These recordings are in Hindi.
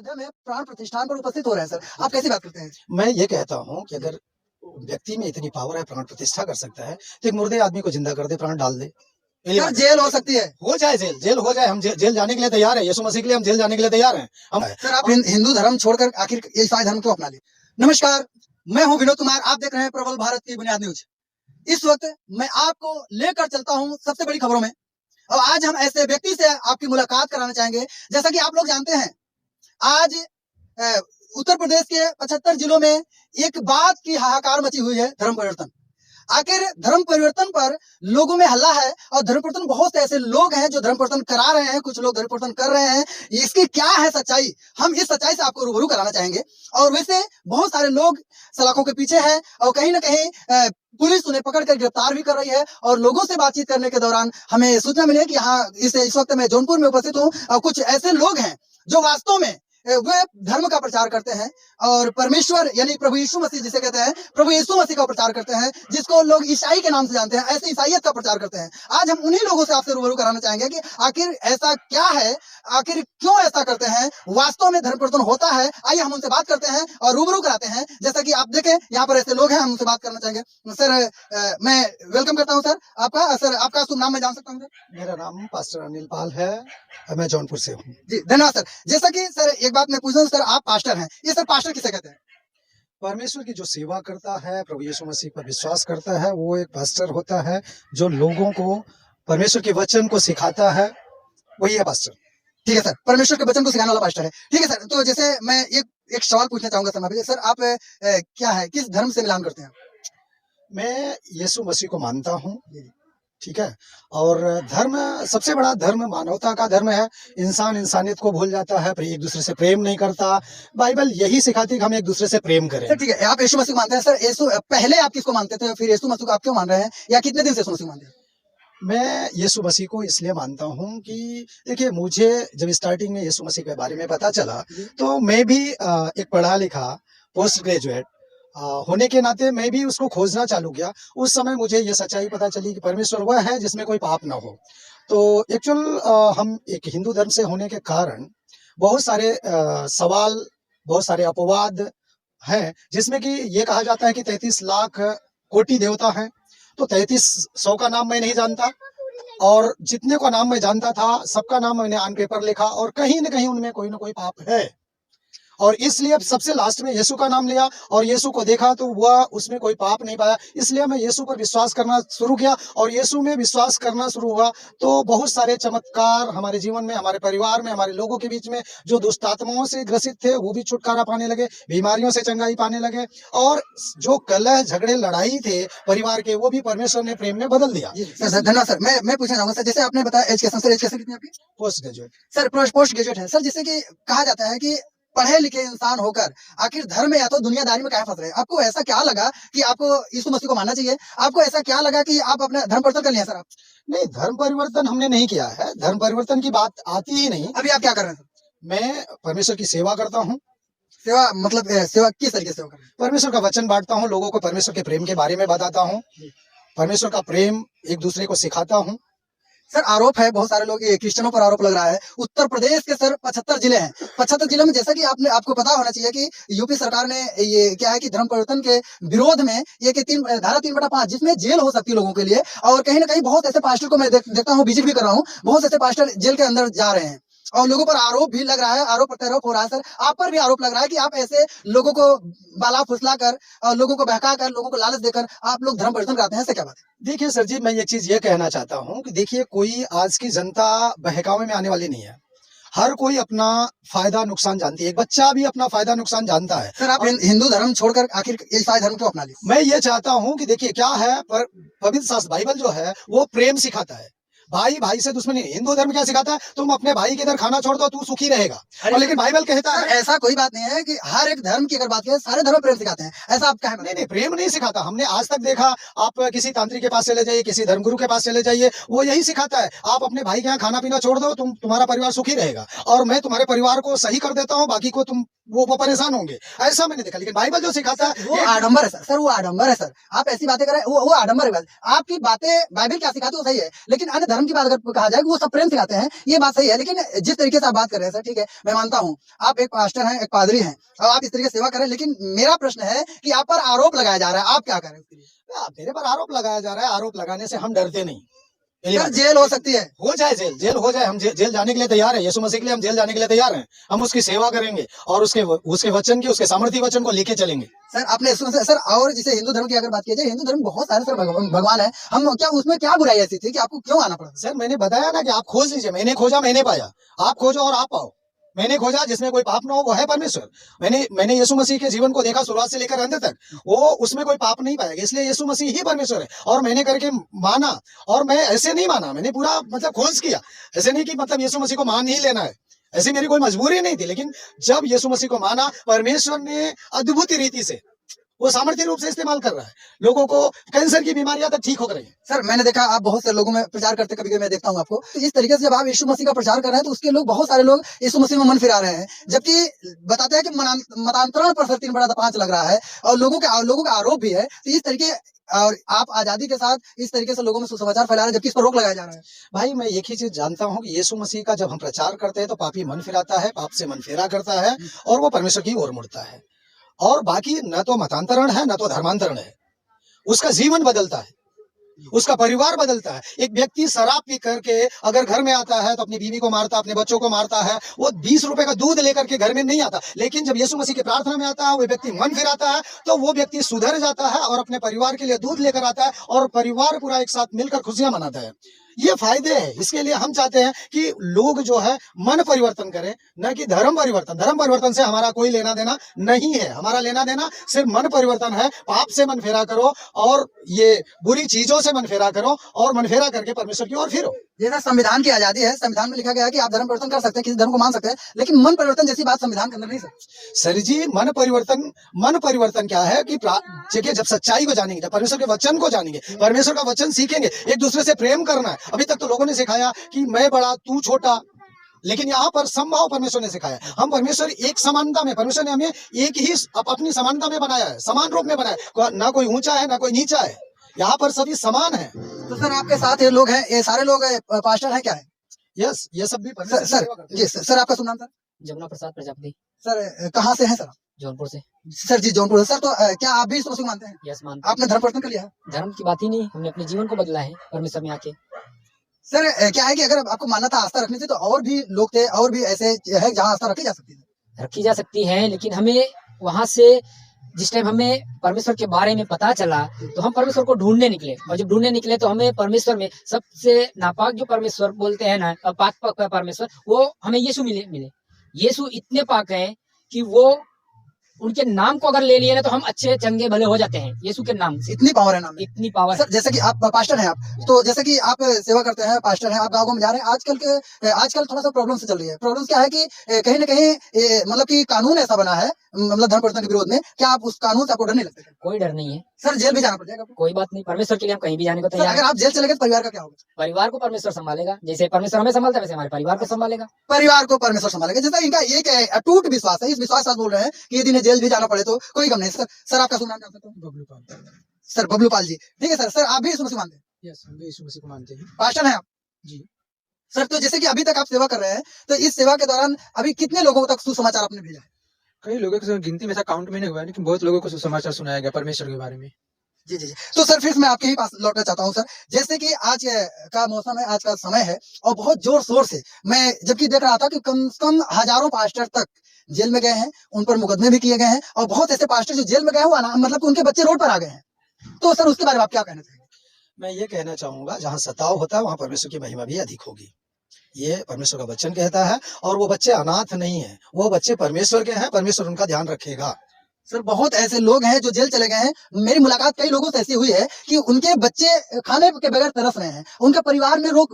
अयोध्या में प्राण प्रतिष्ठान पर उपस्थित हो रहे हैं सर, आप कैसी बात करते हैं? मैं ये कहता हूँ कि अगर व्यक्ति में इतनी पावर है, प्राण प्रतिष्ठा कर सकता है, तो एक मुर्दे आदमी को जिंदा कर दे, प्राण डाल दे। सर जेल हो सकती है। हो जाए जेल हो जाए, हम जेल जाने के लिए तैयार है। यीशु मसीह के लिए हम जेल जाने के लिए तैयार हैं। हम सर आप हिंदू धर्म छोड़कर आखिर ईसाई धर्म क्यों अपना लिए? नमस्कार, मैं हूं विनोद कुमार, आप देख रहे हैं प्रबल भारत की बुनियाद न्यूज। इस वक्त मैं आपको लेकर चलता हूं सबसे बड़ी खबरों में, और आज हम ऐसे व्यक्ति से आपकी मुलाकात कराना चाहेंगे। जैसा कि आप लोग जानते हैं, आज उत्तर प्रदेश के 75 जिलों में एक बात की हाहाकार मची हुई है, धर्म परिवर्तन। आखिर धर्म परिवर्तन पर लोगों में हल्ला है, और धर्म परिवर्तन बहुत से ऐसे लोग हैं जो धर्म परिवर्तन करा रहे हैं, कुछ लोग धर्म परिवर्तन कर रहे हैं। इसकी क्या है सच्चाई, हम इस सच्चाई से आपको रूबरू कराना चाहेंगे। और वैसे बहुत सारे लोग सलाखों के पीछे हैं, और कहीं ना कहीं पुलिस उन्हें पकड़कर गिरफ्तार भी कर रही है। और लोगों से बातचीत करने के दौरान हमें सूचना मिली है कि यहाँ इस वक्त मैं जौनपुर में उपस्थित हूँ, और कुछ ऐसे लोग हैं जो वास्तव में वे धर्म का प्रचार करते हैं, और परमेश्वर यानी प्रभु यीशु मसीह जिसे कहते हैं, प्रभु यीशु मसीह का प्रचार करते हैं, जिसको लोग ईसाई के नाम से जानते हैं, ऐसे ईसाइयत का प्रचार करते हैं। आज हम उन्हीं लोगों से आपसे रूबरू कराना चाहेंगे कि आखिर ऐसा क्या है, आखिर क्यों ऐसा करते हैं, वास्तव में धर्म परिवर्तन होता है। आइए हम उनसे बात करते हैं और रूबरू कराते हैं। जैसा कि आप देखें, यहाँ पर ऐसे लोग हैं, हम उनसे बात करना चाहेंगे। सर मैं वेलकम करता हूँ सर आपका। सर आपका शुभ नाम मैं जान सकता हूँ? मेरा नाम पास्टर अनिल पाल है, मैं जौनपुर से हूँ। जी धन्यवाद सर। जैसा कि सर एक बात मैं पूछ रहा हूँ, सर आप पास्टर हैं, ये सर पास्टर किसे कहते हैं? परमेश्वर की जो सेवा करता है, प्रभु यीशु मसीह पर विश्वास करता है, वो एक पास्टर होता है। जो लोगों को परमेश्वर के वचन को सिखाता है, वही है पास्टर। ठीक है सर, परमेश्वर के वचन को सिखाने वाला पास्टर है। ठीक है सर, तो जैसे मैं एक सवाल पूछना चाहूंगा सर आप क्या है, किस धर्म से मिलान करते हैं? मैं यीशु मसीह को मानता हूँ, ठीक है। और धर्म, सबसे बड़ा धर्म मानवता का धर्म है। इंसान इंसानियत को भूल जाता है, एक दूसरे से प्रेम नहीं करता। बाइबल यही सिखाती है कि हम एक दूसरे से प्रेम करें। सर ठीक है, आप यीशु मसीह को मानते हैं। सर यीशु पहले आप किसको मानते थे, फिर यीशु मसीह को आप क्यों मान रहे हैं, या कितने दिन से यीशु मसीह मानते हैं? मैं यीशु मसीह को इसलिए मानता हूँ कि देखिए, मुझे जब स्टार्टिंग में यीशु मसीह के बारे में पता चला, तो मैं भी एक पढ़ा लिखा पोस्ट ग्रेजुएट होने के नाते मैं भी उसको खोजना चालू किया। उस समय मुझे ये सच्चाई पता चली कि परमेश्वर वह है जिसमें कोई पाप ना हो। तो एक्चुअल हम एक हिंदू धर्म से होने के कारण बहुत सारे सवाल, बहुत सारे अपवाद हैं, जिसमें कि ये कहा जाता है कि 33 लाख कोटि देवता हैं। तो 3300 का नाम मैं नहीं जानता, और जितने का नाम मैं जानता था, सबका नाम मैंने ऑन पेपर लिखा, और कहीं न कहीं उनमें कोई ना कोई पाप है। और इसलिए अब सबसे लास्ट में यीशु का नाम लिया, और यीशु को देखा तो वह उसमें कोई पाप नहीं पाया। इसलिए मैं यीशु पर विश्वास करना शुरू किया, और यीशु में विश्वास करना शुरू हुआ तो बहुत सारे चमत्कार हमारे जीवन में, हमारे परिवार में, हमारे लोगों के बीच में जो दुष्ट आत्माओं से ग्रसित थे, वो भी छुटकारा पाने लगे, बीमारियों से चंगाई पाने लगे, और जो कलह झगड़े लड़ाई थे परिवार के, वो भी परमेश्वर ने प्रेम में बदल दिया। सर धन्यवाद सर। मैं पूछना चाहूंगा सर, जैसे आपने बताया एजुकेशन, सर एजुकेशन कितनी आपकी? Post graduate. Sir post graduate है सर। जैसे कि कहा जाता है कि पढ़े लिखे इंसान होकर आखिर धर्म या तो दुनियादारी में क्या फंस रहे हैं? आपको ऐसा क्या लगा कि आपको यीशु मसीह को मानना चाहिए? आपको ऐसा क्या लगा कि आप अपना धर्म परिवर्तन कर लिया सर? आप नहीं, धर्म परिवर्तन हमने नहीं किया है, धर्म परिवर्तन की बात आती ही नहीं। अभी आप क्या कर रहे हैं सर? मैं परमेश्वर की सेवा करता हूँ। सेवा मतलब सेवा किस तरीके से कर रहे हैं? परमेश्वर का वचन बांटता हूँ, लोगों को परमेश्वर के प्रेम के बारे में बताता हूँ, परमेश्वर का प्रेम एक दूसरे को सिखाता हूँ। सर आरोप है, बहुत सारे लोग क्रिश्चियनों पर आरोप लग रहा है। उत्तर प्रदेश के सर 75 जिले हैं, 75 जिलों में जैसा कि आपको पता होना चाहिए कि यूपी सरकार ने ये क्या है कि धर्म परिवर्तन के विरोध में ये कि धारा 3/5 जिसमें जेल हो सकती है लोगों के लिए, और कहीं ना कहीं बहुत ऐसे पास्टर को मैं देखता हूँ, विजिट भी कर रहा हूँ, बहुत ऐसे पास्टर जेल के अंदर जा रहे हैं, और लोगों पर आरोप भी लग रहा है, आरोप प्रत्यारोप हो रहा है। सर आप पर भी आरोप लग रहा है कि आप ऐसे लोगों को बाला फुसला कर, लोगों को बहका कर, लोगों को लालच देकर आप लोग धर्म परिवर्तन कराते हैं, ऐसे क्या बात है? देखिए सर जी, मैं ये चीज ये कहना चाहता हूँ कि देखिए, कोई आज की जनता बहकावे में आने वाली नहीं है। हर कोई अपना फायदा नुकसान जानती है, एक बच्चा भी अपना फायदा नुकसान जानता है। सर आप हिंदू धर्म छोड़कर आखिर ईसाई धर्म क्यों अपना लिए? मैं ये चाहता हूँ कि देखिए क्या है, पवित्र शास्त्र बाइबल जो है वो प्रेम सिखाता है, भाई भाई से दुश्मनी। हिंदू धर्म क्या सिखाता है, तुम अपने भाई के इधर खाना छोड़ दो, तू सुखी रहेगा। और लेकिन बाइबल कहता है ऐसा कोई बात नहीं है कि हर एक धर्म की अगर बात करें, सारे धर्म प्रेम सिखाते हैं, ऐसा आप क्या? नहीं, प्रेम नहीं सिखाता। हमने आज तक देखा, आप किसी तांत्रिक के पास चले जाइए, किसी धर्मगुरु के पास चले जाइए, वो यही सिखाता है, आप अपने भाई के यहाँ खाना पीना छोड़ दो, तुम्हारा परिवार सुखी रहेगा, और मैं तुम्हारे परिवार को सही कर देता हूँ, बाकी को तुम वो परेशान होंगे, ऐसा मैंने देखा। लेकिन बाइबल जो सिखाता है वो आडंबर है सर, वो आडंबर है सर। आप ऐसी बातें करें, वो आडंबर है। आपकी बातें बाइबल क्या सिखाती है वो सही है, लेकिन अन्य धर्म की बात अगर कहा जाए वो सब प्रेम सिखाते हैं, ये बात सही है। लेकिन जिस तरीके से आप बात कर रहे हैं सर, ठीक है, मैं मानता हूँ आप एक पास्टर हैं, एक पादरी हैं, और आप इस तरीके से सेवा करें, लेकिन मेरा प्रश्न है कि आप पर आरोप लगाया जा रहा है, आप क्या करें उसके लिए? मेरे पर आरोप लगाया जा रहा है, आरोप लगाने से हम डरते नहीं। पहली सर बात, जेल हो सकती है, हो जाए जेल हो जाए, हम जेल जाने के लिए तैयार है। यीशु मसीह के लिए हम जेल जाने के लिए तैयार हैं। हम उसकी सेवा करेंगे और उसके वचन की, उसके सामर्थ्य वचन को लेके चलेंगे। सर आपने सर, और जैसे हिंदू धर्म की अगर बात की जाए, हिंदू धर्म में बहुत सारे सर भगवान है, हम क्या उसमें क्या बुराई ऐसी थी कि आपको क्यों आना पड़ा? सर मैंने बताया ना कि आप खोज लीजिए, मैंने खोजा मैंने पाया, आप खोजो और आप पाओ। मैंने खोजा जिसमें कोई पाप ना हो, वो है परमेश्वर। मैंने यीशु मसीह के जीवन को देखा शुरुआत से लेकर अंत तक, वो उसमें कोई पाप नहीं पाएगा, इसलिए यीशु मसीह ही परमेश्वर है। और मैंने करके माना, और मैं ऐसे नहीं माना, मैंने पूरा मतलब खोज किया। ऐसे नहीं कि मतलब यीशु मसीह को मान ही लेना है, ऐसी मेरी कोई मजबूरी नहीं थी। लेकिन जब यीशु मसीह को माना, परमेश्वर ने अद्भुत रीति से वो सामर्थ्य रूप से इस्तेमाल कर रहा है। लोगों को कैंसर की बीमारियां तक ठीक हो रही है। सर मैंने देखा आप बहुत से लोगों में प्रचार करते, कभी कभी मैं देखता हूँ आपको, तो इस तरीके से जब आप यीशु मसीह का प्रचार कर रहे हैं तो उसके लोग, बहुत सारे लोग यीशु मसीह में मन फिरा रहे हैं, जबकि बताते हैं कि मतांतरण पर सर 3 बड़ा 5 लग रहा है, और लोगों का आरोप भी है। तो इस तरीके, और आप आजादी के साथ इस तरीके से लोगों में सुसमाचार फैला रहे हैं, जबकि इस पर रोक लगाया जा रहा है। भाई मैं एक ही चीज जानता हूँ कि यीशु मसीह का जब हम प्रचार करते हैं तो पापी मन फिराता है, पाप से मन फेरा करता है और वो परमेश्वर की ओर मुड़ता है। और बाकी न तो मतांतरण है न तो धर्मांतरण है, उसका जीवन बदलता है, उसका परिवार बदलता है। एक व्यक्ति शराब पी करके अगर घर में आता है तो अपनी बीवी को मारता, अपने बच्चों को मारता है, वो 20 रुपए का दूध लेकर के घर में नहीं आता। लेकिन जब यीशु मसीह की प्रार्थना में आता है, वो व्यक्ति मन फिराता है, तो वो व्यक्ति सुधर जाता है और अपने परिवार के लिए दूध लेकर आता है, और परिवार पूरा एक साथ मिलकर खुशियां मनाता है। ये फायदे हैं। इसके लिए हम चाहते हैं कि लोग जो है मन परिवर्तन करें, न कि धर्म परिवर्तन। धर्म परिवर्तन से हमारा कोई लेना देना नहीं है, हमारा लेना देना सिर्फ मन परिवर्तन है। पाप से मन फेरा करो और ये बुरी चीजों से मन फेरा करो, और मन फेरा करके परमेश्वर की ओर फिरो। जैसा संविधान की आजादी है, संविधान में लिखा गया है कि आप धर्म परिवर्तन कर सकते हैं, किसी धर्म को मान सकते हैं, लेकिन मन परिवर्तन जैसी बात संविधान के अंदर नहीं सर। सर जी, मन परिवर्तन क्या है कि जगह जब सच्चाई को जानेंगे, जब परमेश्वर के वचन को जानेंगे, परमेश्वर का वचन सीखेंगे, एक दूसरे से प्रेम करना है। अभी तक तो लोगों ने सिखाया कि मैं बड़ा तू छोटा, लेकिन यहाँ पर समभाव परमेश्वर ने सिखाया। हम परमेश्वर एक समानता में, परमेश्वर ने हमें एक ही अपनी समानता में बनाया है, समान रूप में बनाया है। ना कोई ऊंचा है ना कोई नीचा है, यहाँ पर सभी समान है। तो सर आपके साथ ये लोग हैं, ये सारे लोग पास्टर हैं क्या है? यस, ये सब भी सर जी, सर आपका शुभ नाम सर? जमुना प्रसाद प्रजापति। सर कहाँ से हैं सर? जौनपुर से। सर जी जौनपुर से। सर तो क्या आप भी यीशु मसीह को मानते हैं? यस, मानते। आपने धर्म परिवर्तन कर लिया है? धर्म की बात ही नहीं, हमने अपने जीवन को बदला है परमेश्वर में आके। सर क्या है कि अगर आपको मान्यता आस्था रखनी थी तो और भी लोग थे, और भी ऐसे है जहाँ आस्था रखी जा सकती है, लेकिन हमें वहां से जिस टाइम हमें परमेश्वर के बारे में पता चला तो हम परमेश्वर को ढूंढने निकले, और जब ढूंढने निकले तो हमें परमेश्वर में सबसे नापाक जो परमेश्वर बोलते हैं ना, पाक परमेश्वर, वो हमें यीशु मिले। यीशु इतने पाक हैं कि वो उनके नाम को अगर ले लिए ना तो हम अच्छे चंगे भले हो जाते हैं यीशु के नाम से। इतनी पावर है नाम में, इतनी पावर। सर जैसे कि आप पास्टर हैं, आप तो जैसे कि आप सेवा करते हैं, पास्टर हैं, आप गाँव में जा रहे हैं, आजकल थोड़ा सा प्रॉब्लम से चल रही है। प्रॉब्लम क्या है कि कहीं ना कहीं मतलब कि कानून ऐसा बना है, मतलब धर्म परिवर्तन के विरोध में, क्या आप उस कानून से आपको डर नहीं लगता? कोई डर नहीं है सर, जेल भी जाना पड़ जाएगा? कोई बात नहीं, परमेश्वर के लिए हम कहीं भी जाने को सर तैयार अगर आप जेल चले गए तो परिवार का क्या होगा? परिवार को परमेश्वर संभालेगा, जैसे परमेश्वर हमें संभालता है वैसे हमारे परिवार को संभालेगा। परिवार को परमेश्वर संभालेगा, जैसा इनका एक अटूट विश्वास है। इस विश्वास के साथ बोल रहे हैं कि यदि इन्हें जेल भी जाना पड़े तो कोई गम नहीं। सर आपका शुभ नाम जान सकता हूं? बबलू पाल। सर बबलू पाल जी, ठीक है सर। सर आप भी यीशु मसीह मानते हैं? यस, हम भी यीशु मसीह को मानते हैं। पास्टर हैं आप? जी। सर तो जैसे कि अभी तक आप सेवा कर रहे हैं, तो इस सेवा के दौरान अभी कितने लोगों तक सुसमाचार आपने भेजा है? कई लोगों की गिनती में ऐसा काउंट में नहीं हुआ है, लेकिन बहुत लोगों को सुसमाचार सुनाया गया परमेश्वर के बारे में। जी। तो सर फिर मैं आपके ही पास लौटना चाहता हूँ सर। जैसे कि आज का मौसम है, आज का समय है, और बहुत जोर शोर से मैं जबकि देख रहा था कि कम से कम हजारों पास्टर तक जेल में गए हैं, उन पर मुकदमे भी किए गए हैं, और बहुत ऐसे पास्टर जो जेल में गए हुआ ना, मतलब उनके बच्चे रोड पर आ गए हैं। तो सर उसके बारे में आप क्या कहना चाहेंगे? मैं ये कहना चाहूंगा, जहाँ सताव होता है वहाँ परमेश्वर की महिमा भी अधिक होगी। ये परमेश्वर का वचन कहता है, और वो बच्चे अनाथ नहीं है, वो बच्चे परमेश्वर के हैं, परमेश्वर उनका ध्यान रखेगा। सर बहुत ऐसे लोग हैं जो जेल चले गए हैं। मेरी मुलाकात कई लोगों से ऐसी हुई है कि उनके बच्चे खाने के बगैर तरस रहे हैं, उनके परिवार में रो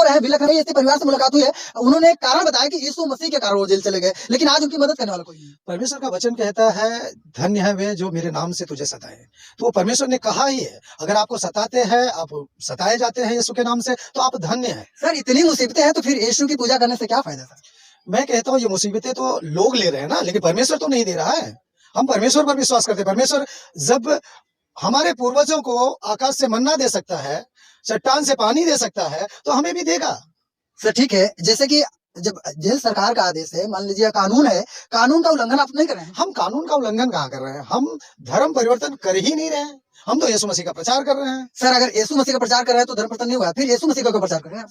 रहे हैं, बिलख रहे हैं। ऐसे परिवार से मुलाकात हुई है, उन्होंने एक कारण बताया कि यीशु मसीह के कारण वो जेल चले गए, लेकिन आज उनकी मदद करने वाला कोई नहीं। परमेश्वर का वचन कहता है, धन्य है वे जो मेरे नाम से तुझे सताए। तो वो परमेश्वर ने कहा ही है, अगर आपको सताते हैं, आप सताए जाते हैं यीशु के नाम से, तो आप धन्य हैं। सर इतनी मुसीबतें हैं तो फिर यीशु की पूजा करने से क्या फायदा सर? मैं कहता हूँ ये मुसीबतें तो लोग ले रहे हैं ना, लेकिन परमेश्वर तो नहीं दे रहा है। हम परमेश्वर पर विश्वास करते हैं। परमेश्वर जब हमारे पूर्वजों को आकाश से मन्ना दे सकता है, चट्टान से पानी दे सकता है, तो हमें भी देगा। सर ठीक है, जैसे कि जब जिस सरकार का आदेश है, मान लीजिए कानून है, कानून का उल्लंघन आप नहीं कर रहे हैं। हम कानून का उल्लंघन कहाँ कर रहे हैं? हम धर्म परिवर्तन कर ही नहीं रहे हैं। हम तो यीशु मसीह का प्रचार कर रहे हैं। सर अगर यीशु मसीह का प्रचार कर रहे हैं तो धर्म परिवर्तन नहीं हुआ, फिर यीशु मसीह का क्यों प्रचार कर रहे हैं?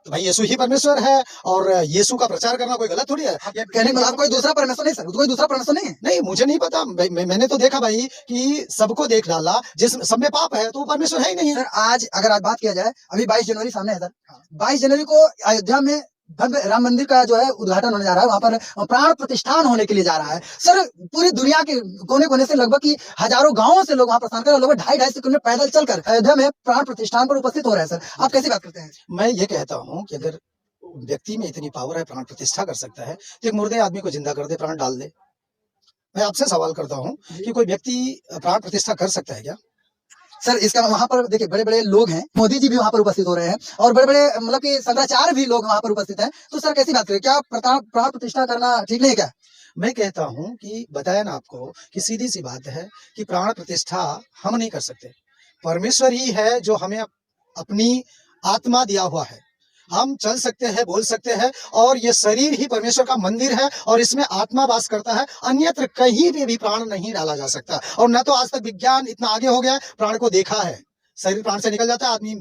तो भाई यीशु ही परमेश्वर है और यीशु का प्रचार करना कोई गलत थोड़ी है। ये कहने का मतलब कोई दूसरा परमेश्वर नहीं सर, कोई दूसरा परमेश्वर नहीं है। नहीं, मुझे नहीं पता। मैंने तो देखा भाई कि सबको देख डाला, जिस सब में पाप है तो वो परमेश्वर है ही नहीं है। सर आज अगर आज बात किया जाए, अभी 22 जनवरी सामने है सर, 22 जनवरी को अयोध्या में भव्य राम मंदिर का जो है उद्घाटन होने जा रहा है, वहां पर प्राण प्रतिष्ठान होने के लिए जा रहा है। सर पूरी दुनिया के कोने कोने से लगभग की हजारों गांवों से लोग वहां प्रस्थान कर लगभग 2.5 किलोमीटर पैदल चलकर अयोध्या में प्राण प्रतिष्ठान पर उपस्थित हो रहे हैं। सर आप कैसी बात करते हैं? मैं ये कहता हूँ कि अगर व्यक्ति में इतनी पावर है, प्राण प्रतिष्ठा कर सकता है, तो एक मुर्दे आदमी को जिंदा कर दे, प्राण डाल दे। मैं आपसे सवाल करता हूँ कि कोई व्यक्ति प्राण प्रतिष्ठा कर सकता है क्या? सर इसका वहां पर देखिए बड़े बड़े लोग हैं, मोदी जी भी वहां पर उपस्थित हो रहे हैं और बड़े बड़े मतलब कि शंकराचार्य भी लोग वहां पर उपस्थित हैं। तो सर कैसी बात करें, क्या प्राण प्रतिष्ठा करना ठीक नहीं है क्या? मैं कहता हूँ कि बताया ना आपको कि सीधी सी बात है कि प्राण प्रतिष्ठा हम नहीं कर सकते। परमेश्वर ही है जो हमें अपनी आत्मा दिया हुआ है। हम चल सकते हैं, बोल सकते हैं, और ये शरीर ही परमेश्वर का मंदिर है और इसमें आत्मा वास करता है। अन्यत्र कहीं भी प्राण नहीं डाला जा सकता। और न तो आज तक विज्ञान इतना आगे हो गया है, प्राण को देखा है। शरीर प्राण से निकल जाता है, आदमी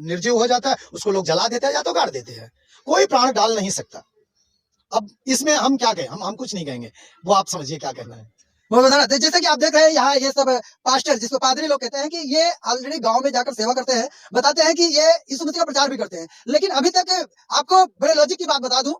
निर्जीव हो जाता है, उसको लोग जला देते हैं या तो गाड़ देते हैं। कोई प्राण डाल नहीं सकता। अब इसमें हम क्या कहें? हम कुछ नहीं कहेंगे, वो आप समझिए क्या कहना है। वो बताना, जैसे कि आप देख रहे हैं यहाँ ये सब पास्टर, जिसको पादरी लोग कहते हैं, कि ये ऑलरेडी गांव में जाकर सेवा करते हैं, बताते हैं कि ये यीशु मसीह का प्रचार भी करते हैं। लेकिन अभी तक आपको बड़े लॉजिक की बात बता दूं,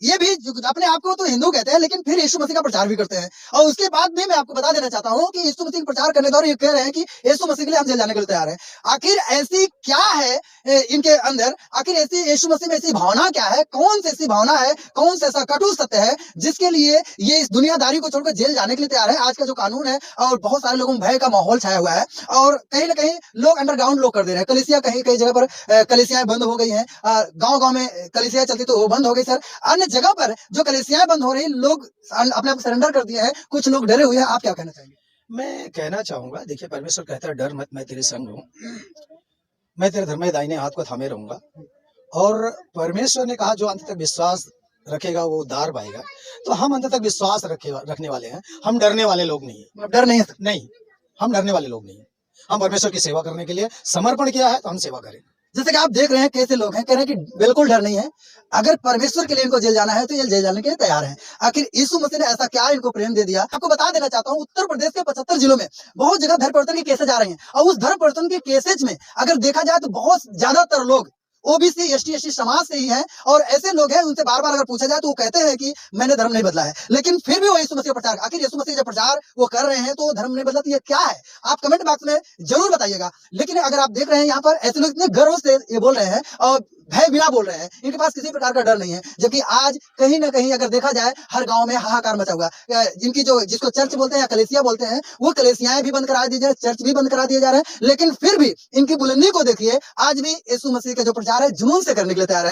ये भी अपने आप को तो हिंदू कहते हैं, लेकिन फिर यीशु मसीह का प्रचार भी करते हैं। और उसके बाद भी मैं आपको बता देना चाहता हूँ कि यीशु मसीह का प्रचार करने द्वारा ये कह रहे हैं कि यीशु मसीह के लिए हम जेल जाने के लिए तैयार हैं। आखिर ऐसी क्या है इनके अंदर? आखिर ऐसी यीशु मसीह में ऐसी भावना क्या है? कौन सी ऐसी भावना है, कौन सा ऐसा कटु सत्य है जिसके लिए ये इस दुनियादारी को छोड़कर जेल जाने के लिए तैयार है? आज का जो कानून है, और बहुत सारे लोगों में भय का माहौल छाया हुआ है, और कहीं ना कहीं लोग अंडरग्राउंड लोग कर दे रहे हैं। कलीसिया कई जगह पर कलीसियाएं बंद हो गई हैं, गाँव गाँव में कलीसिया चलती तो वो बंद हो गई। सर अन्य जगह पर जो कलीसियाएं बंद हो रही, लोग अपने आप को सरेंडर कर दिए हैं, कुछ लोग डरे हुए हैं। आप क्या कहना चाहेंगे? मैं कहना चाहूंगा, देखिए परमेश्वर कहता है डर मत, मैं तेरे संग हूँ, मैं तेरे धर्म दाहिने हाथ को थामे रहूंगा। और परमेश्वर ने कहा जो अंत तक विश्वास रखेगा वो उद्धार पाएगा। तो हम अंत तक विश्वास रखने वाले हैं, हम डरने वाले लोग नहीं है। डर नहीं है? नहीं, हम डरने वाले लोग नहीं है। हम परमेश्वर की सेवा करने के लिए समर्पण किया है, तो हम सेवा करें। जैसे कि आप देख रहे हैं कैसे लोग हैं, कह रहे हैं कि बिल्कुल डर नहीं है, अगर परमेश्वर के लिए इनको जेल जाना है तो ये जेल जाने के लिए तैयार है। आखिर यीशु मसीह ने ऐसा क्या इनको प्रेम दे दिया? आपको बता देना चाहता हूँ, उत्तर प्रदेश के 75 जिलों में बहुत जगह धर्म परिवर्तन की केसेज आ रही हैं, और उस धर्म परिवर्तन के केसेज में अगर देखा जाए तो बहुत ज्यादातर लोग ओबीसी एसटी समाज से ही हैं। और ऐसे लोग हैं, उनसे बार बार अगर पूछा जाए तो वो कहते हैं कि मैंने धर्म नहीं बदला है, लेकिन फिर भी वो यीशु मसीह का प्रचार, आखिर यीशु मसीह का प्रचार वो कर रहे हैं, तो धर्म नहीं बदला तो ये क्या है? आप कमेंट बॉक्स में जरूर बताइएगा। लेकिन अगर आप देख रहे हैं यहाँ पर ऐसे लोग इतने गर्व से ये बोल रहे हैं और भय बिना बोल रहे हैं, इनके पास किसी प्रकार का डर नहीं है। जबकि आज कहीं ना कहीं अगर देखा जाए, हर गांव में हाहाकार मचा हुआ। जिनकी जिसको चर्च बोलते हैं या कलीसिया बोलते हैं, वो कलीसियाएं भी बंद करा दी जा रही है, चर्च भी बंद करा दिए जा रहे हैं, लेकिन फिर भी इनकी बुलंदी को देखिए, आज भी यीशु मसीह का जो प्रचार है जुनून से करने के लिए तैयार है।